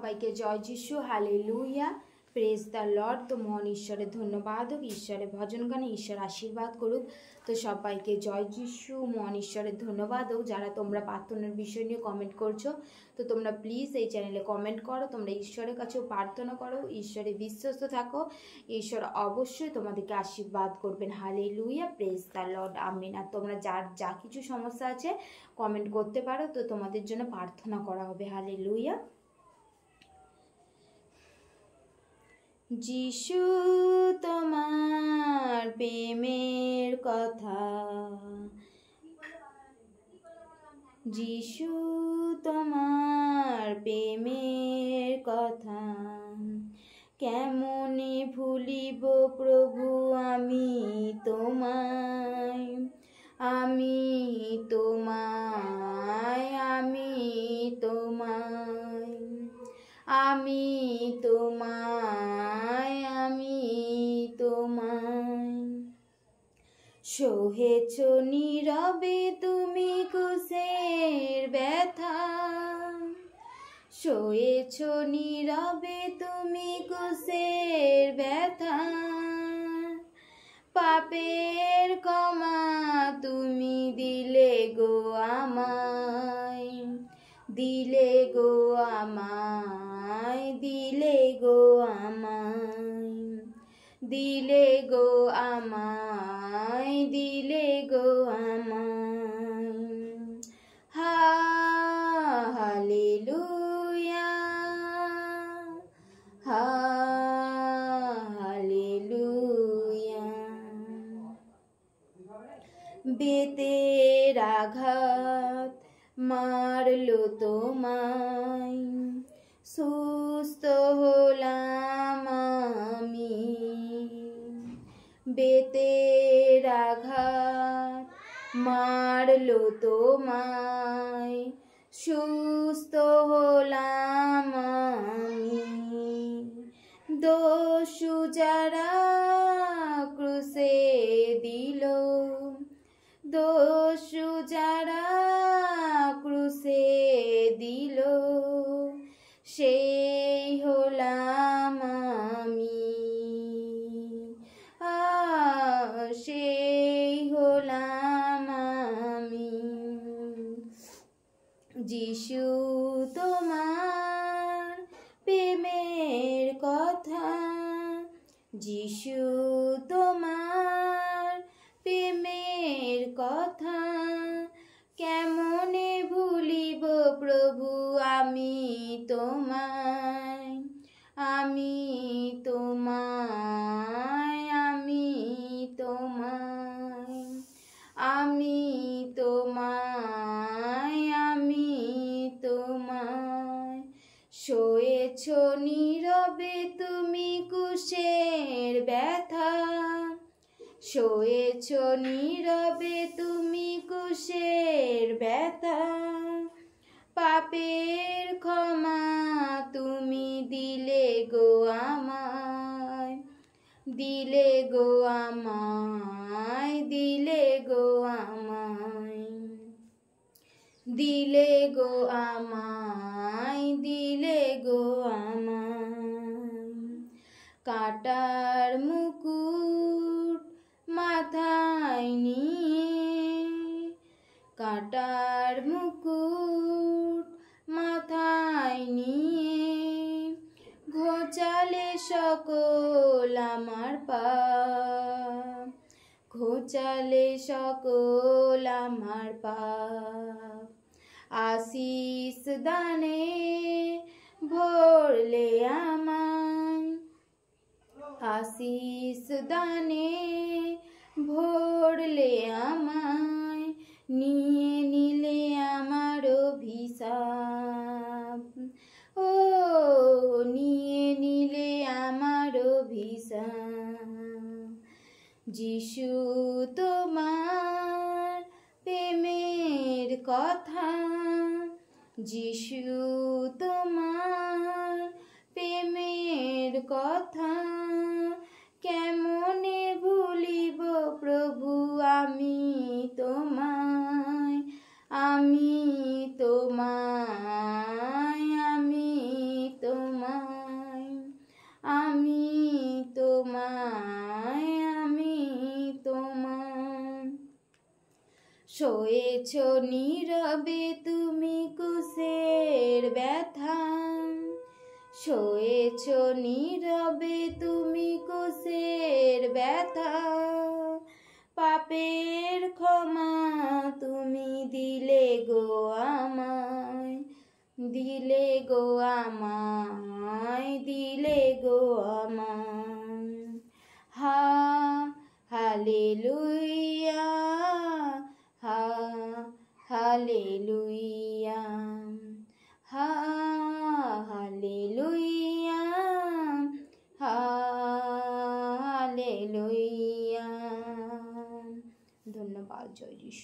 সবাইকে জয় যিশু, hallelujah, praise the Lord. তো মহান ঈশ্বরের ধন্যবাদ হোক, ঈশ্বরের ভজন গানে ঈশ্বর আশীর্বাদ করুক। তো সবাইকে জয় যিশু, মহান ঈশ্বরের ধন্যবাদ হোক। যারা তোমরা প্রার্থনার বিষয় নিয়ে কমেন্ট করছো, তো তোমরা প্লিজ এই চ্যানেলে কমেন্ট করো, তোমরা ঈশ্বরের কাছেও প্রার্থনা করো, ঈশ্বরে বিশ্বস্ত থাকো, ঈশ্বর অবশ্যই তোমাদেরকে আশীর্বাদ করবেন। হালেলুয়া, প্রেজ দ্য লর্ড, আমিন। আর তোমরা যার যা কিছু সমস্যা আছে কমেন্ট করতে পারো, তো তোমাদের জন্য প্রার্থনা করা হবে। হালেলুয়া। যিশু তোমার প্রেমের কথা, যিশু তোমার প্রেমের কথা, কেমনে ভুলিব প্রভু আমি তোমায়, আমি তোমায়, আমি তোমায়, আমি তোমায়, আমি তোমায়। সহেছ নীরবে তুমি কুশের ব্যথা, সহেছ নীরবে তুমি কুশের ব্যথা, পাপের ক্ষমা তুমি দিলে গো আমায়, দিলে গো আমায়, দিলে গো আমায়, দিলে গো আমায়, দিলে গো আমায়। Hallelujah, hallelujah. বেতের আঘাত মারলো তোমায়, সুস্থ হলাম আমি। বেতের আঘাত মারলো তোমায়, সুস্থ হলাম আমি। দোষী যারা ক্রুশে দিল, দোষী যারা ক্রুশে দিল, সেই হলাম আমি, সেই হলাম আমি। যিশু তোমার প্রেমের কথা, যিশু তোমার প্রেমের কথা, কেমনে ভুলিব প্রভু আমি তোমায়, আমি তোমায়, আমি তোমায়, আমি তোমায়, আমি তোমায়। সয়েছ নীরবে তুমি কুশের ব্যথা, সয়েছ নীরবে তুমি কুশের ব্যথা, পাপের ক্ষমা তুমি দিলে গো আমায়, দিলে গো আমায়, দিলে গো আমায়, দিলে গো আমায়, দিলে গো আমায়। কাটার মুকুট মাথায় নিয়ে, কাটার মুকুট মাথায় নিয়ে, ঘোচালে সকল আমার পাপ, ঘোচালে সকল আমার পাপ। আশিস দানে ভরলে আমায়, আশিস দানে ভরলে আমায়, নিয়ে নিলে আমার অভিশাপ, ও নিয়ে নিলে আমার অভিশাপ। যিশু তোমার প্রেমের কথা, যিশু তোমার প্রেমের কথা, কেমনে ভুলিব প্রভু আমি তোমায়, আমি তোমায়, আমি তোমায়। সয়েছ নীরবে তুমি কুশের ব্যথা, সয়েছ নীরবে তুমি কুশের ব্যথা, পাপের ক্ষমা তুমি দিলে গো আমায়, দিলে গো আমায়, দিলে গো আমায়। Hallelujah, hallelujah, hallelujah, hallelujah. ধন্যবাদ। জয় যিশু।